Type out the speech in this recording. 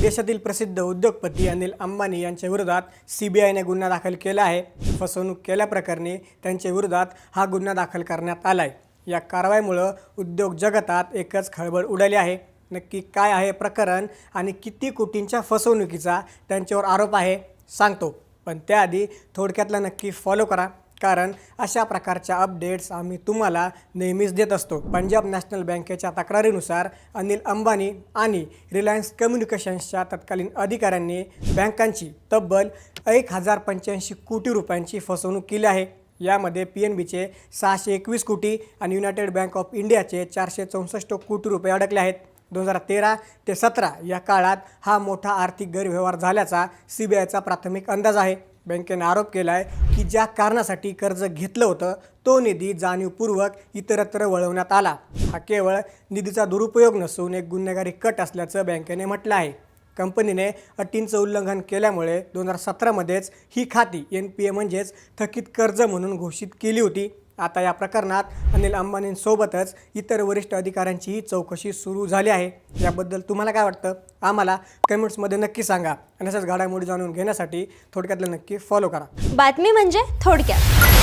देशातील प्रसिद्ध उद्योगपती अनिल अंबानी यांच्या विरोधात सीबीआयने गुन्हा दाखल केला आहे। फसवणूक केल्याप्रकरणी त्यांच्या विरोधात हा गुन्हा दाखल करण्यात आला आहे। या कारवाईमुळे उद्योग जगतात एकच खळबळ उडाली आहे। नक्की काय आहे प्रकरण आणि किती कोटींच्या फसवणुकीचा त्यांच्यावर आरोप आहे सांगतो, पण त्याआधी थोडक्यातला नक्की फॉलो करा, कारण अशा प्रकारच्या अपडेट्स आम्ही तुम्हाला नेहमीच देत असतो। पंजाब नॅशनल बँकेच्या तक्रारीनुसार अनिल अंबानी आणि रिलायन्स कम्युनिकेशन्सच्या तत्कालीन अधिकाऱ्यांनी बँकांची तब्बल 1085 कोटी रुपयांची फसवणूक केली आहे। यामध्ये PNBचे 621 कोटी आणि युनायटेड बँक ऑफ इंडियाचे 464 कोटी रुपये अडकले आहेत। 2013 ते 17 या काळात हा मोठा आर्थिक गैरव्यवहार झाल्याचा सीबीआयचा प्राथमिक अंदाज आहे। बँकेने आरोप केला आहे की ज्या कारणासाठी कर्ज घेतलं होतं तो निधी जाणीवपूर्वक इतरत्र वळवण्यात आला। हा केवळ निधीचा दुरुपयोग नसून एक गुन्हेगारी कट असल्याचं बँकेने म्हटलं आहे। कंपनीने अटींचं उल्लंघन केल्यामुळे 2017 मध्येच ही खाती NPA म्हणजेच थकीत कर्ज म्हणून घोषित केली होती। आता या प्रकरणात अनिल अंबानींसोबतच इतर वरिष्ठ अधिकाऱ्यांचीही चौकशी सुरू झाली आहे। याबद्दल तुम्हाला काय वाटतं आम्हाला कमेंट्समध्ये नक्की सांगा आणि अशाच घडामोडी जाणून घेण्यासाठी थोडक्यातलं नक्की फॉलो करा। बातमी म्हणजे थोडक्यात।